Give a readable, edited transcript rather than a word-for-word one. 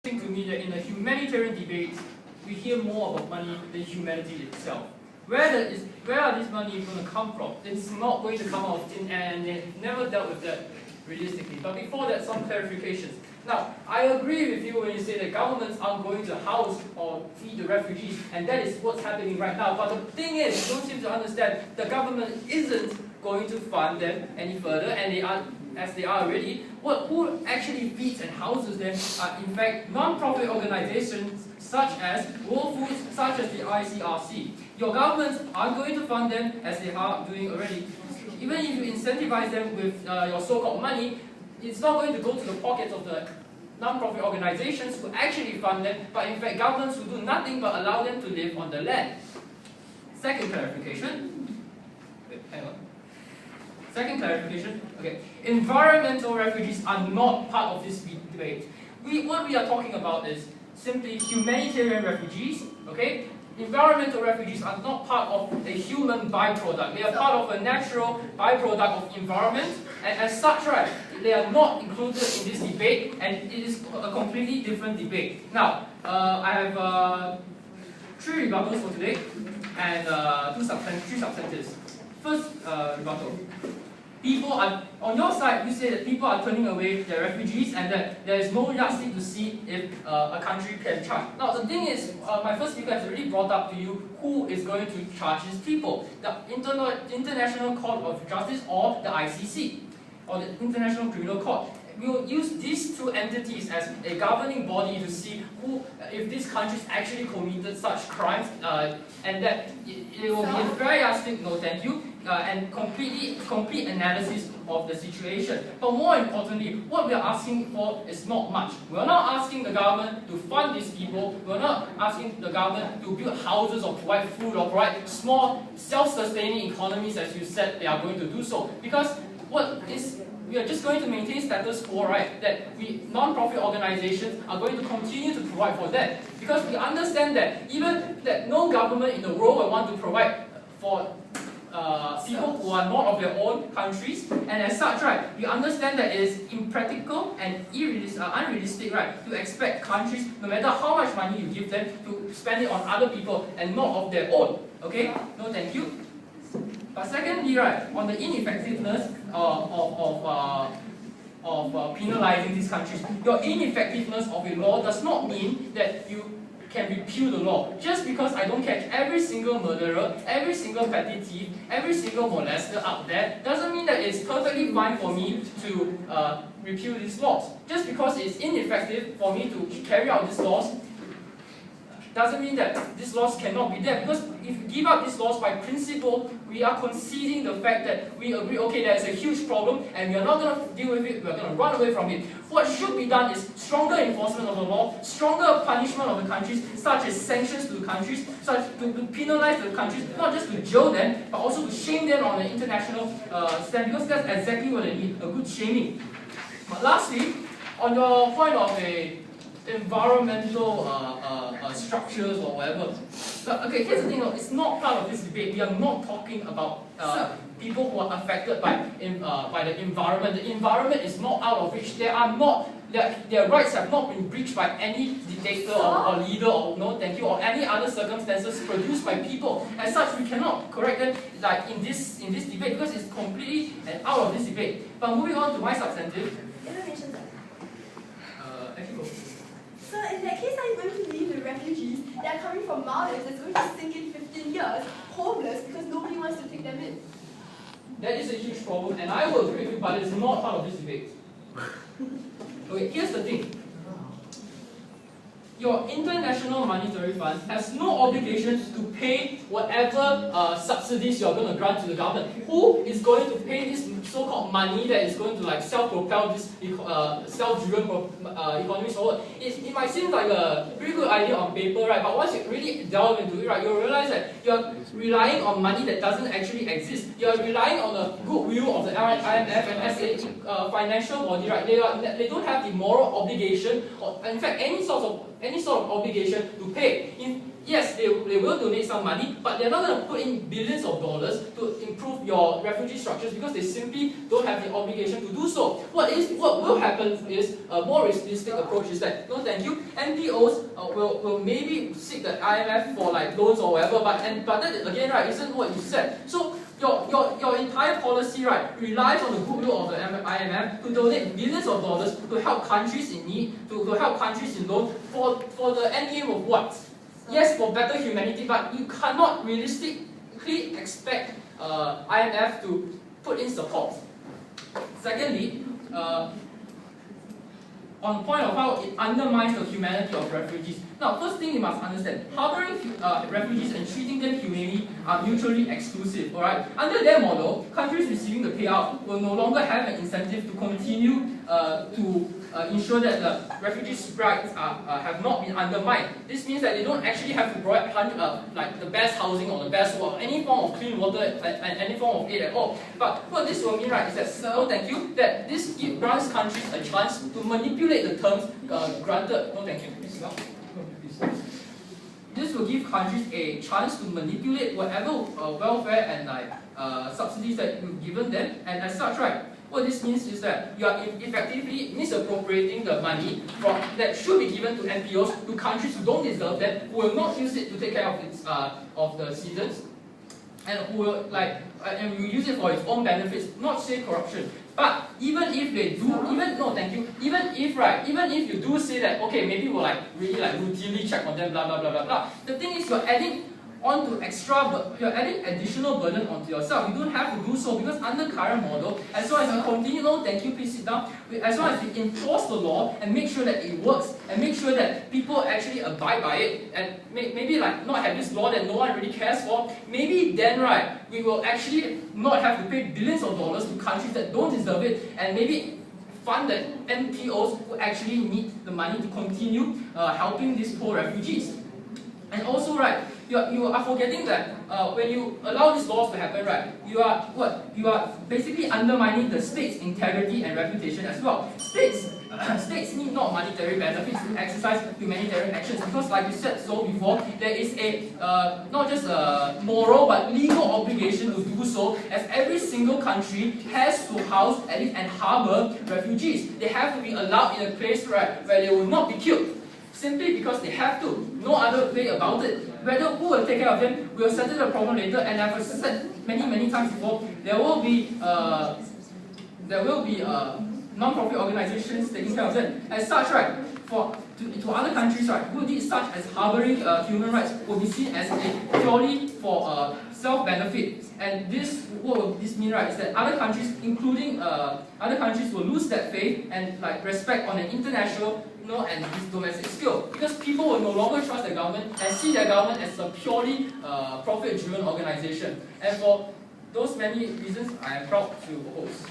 To me that in a humanitarian debate, we hear more about money than humanity itself. Where are these money going to come from? It's not going to come out of thin air, and they've never dealt with that realistically. But before that, some clarifications. Now, I agree with you when you say that governments aren't going to house or feed the refugees, and that is what's happening right now. But the thing is, you don't seem to understand, the government isn't going to fund them any further, and they are, as they are already. Who actually feeds and houses them are in fact non-profit organizations such as World Foods, such as the ICRC. Your governments aren't going to fund them as they are doing already. Even if you incentivize them with your so-called money, it's not going to go to the pockets of the non-profit organizations who actually fund them, but in fact governments who do nothing but allow them to live on the land. Second clarification. Wait, hang on. Second clarification. Okay, environmental refugees are not part of this debate. What we are talking about is simply humanitarian refugees. Okay, environmental refugees are not part of a human byproduct. They are part of a natural byproduct of environment, and as such, right, they are not included in this debate, and it is a completely different debate. Now, I have 3 rebuttals for today, and 3 substantives. First rebuttal. People are, on your side, you say that people are turning away their refugees and that there is no yardstick to see if a country can charge. Now, the thing is, my first speaker has already brought up to you who is going to charge these people. The International Court of Justice, or the ICC, or the International Criminal Court. We will use these 2 entities as a governing body to see if these countries actually committed such crimes, and that it will be a very yardstick, no thank you, and complete analysis of the situation. But more importantly, what we are asking for is not much. We are not asking the government to fund these people. We are not asking the government to build houses or provide food or provide small self-sustaining economies as you said they are going to do so. Because we are just going to maintain status quo, right? That non-profit organizations are going to continue to provide for that. Because we understand that even that no government in the world will want to provide for people who are not of their own countries, and as such, right, we understand that it is impractical and unrealistic, right, to expect countries, no matter how much money you give them, to spend it on other people and not of their own. Okay? No, thank you. But secondly, right, on the ineffectiveness of penalizing these countries, your ineffectiveness of a law does not mean that you can repeal the law. Just because I don't catch every single murderer, every single petty thief, every single molester out there, doesn't mean that it's perfectly fine for me to repeal these laws. Just because it's ineffective for me to carry out these laws, doesn't mean that these laws cannot be there. Because if we give up these laws by principle, we are conceding the fact that we agree, okay, there is a huge problem and we are not going to deal with it, we are going to run away from it. What should be done is stronger enforcement of the law, stronger punishment of the countries, such as sanctions to the countries, such to penalize the countries, not just to jail them, but also to shame them on an international stand, because that's exactly what they need, a good shaming. But lastly, on your point of environmental structures or whatever. But okay, here's the thing, it's not part of this debate. We are not talking about people who are affected by the environment. The environment is not out of reach. Their rights have not been breached by any dictator or leader or no thank you or any other circumstances produced by people. As such, we cannot correct them like in this debate because it's completely out of this debate. But moving on to my substantive. So in that case, are you going to leave the refugees that are coming from Maldives that's going to sink in 15 years, homeless, because nobody wants to take them in? That is a huge problem, and I will agree with you, but it's not part of this debate. Okay, here's the thing. Your International Monetary Fund has no obligation to pay whatever subsidies you're going to grant to the government. Who is going to pay this so-called money that is going to like self-propel this self-driven economy forward? It might seem like a pretty good idea on paper, right? But once you really delve into it, right, you'll realize that you're relying on money that doesn't actually exist. You're relying on the goodwill of the IMF and as a financial body, right? They don't have the moral obligation, or in fact any sort of obligation to pay. Yes, they will donate some money, but they're not going to put in billions of dollars to improve your refugee structures because they simply simply don't have the obligation to do so. What will happen is a more realistic approach is that, no thank you, NPOs will maybe seek the IMF for like loans or whatever, but that again, right, isn't what you said. So your entire policy, right, relies on the goodwill of the IMF to donate billions of dollars to help countries in need, to help countries in loan for the end game of what? Yes, for better humanity, but you cannot realistically expect IMF to put in support. Secondly, on the point of how it undermines the humanity of refugees. Now, first thing you must understand, harboring refugees and treating them humanely are mutually exclusive, alright? Under their model, countries receiving the payout will no longer have an incentive to continue to ensure that the refugees' rights have not been undermined. This means that they don't actually have to provide like the best housing or the best water, any form of clean water and any form of aid at all. But what this will mean, right, is that, no thank you, that this grants countries a chance to manipulate the terms granted. No thank you. This will give countries a chance to manipulate whatever welfare and like subsidies that you've given them, and as such, right, what this means is that you are effectively misappropriating the money that should be given to NPOs to countries who don't deserve them, who will not use it to take care of the citizens, and who will and will use it for its own benefits, not say corruption. But even if they do, even if you do say that, okay, maybe we'll really routinely check on them, blah blah blah blah blah. The thing is, you're adding additional burden onto yourself. You don't have to do so because under current model, as long as you continue, please sit down. As long as you enforce the law and make sure that it works and make sure that people actually abide by it, and maybe not have this law that no one really cares for, maybe then, right, we will actually not have to pay billions of dollars to countries that don't deserve it, and maybe fund the NPOs who actually need the money to continue helping these poor refugees. And also, right, you are forgetting that when you allow these laws to happen, right, you are basically undermining the state's integrity and reputation as well. States need not monetary benefits to exercise humanitarian actions because, like you said so before, there is a not just a moral but legal obligation to do so, as every single country has to house and harbor refugees. They have to be allowed in a place, right, where they will not be killed. Simply because they have to, no other way about it. Whether who will take care of them, we'll settle the problem later. And I've said many times before, there will be non-profit organizations taking care of them. As such, right, to other countries, right, who did such as harboring human rights will be seen as a purely for self-benefit. And what will this mean, right, is that other countries, including other countries, will lose that faith and respect on an international and this domestic scale, because people will no longer trust their government and see their government as a purely profit-driven organization. And for those many reasons, I am proud to host.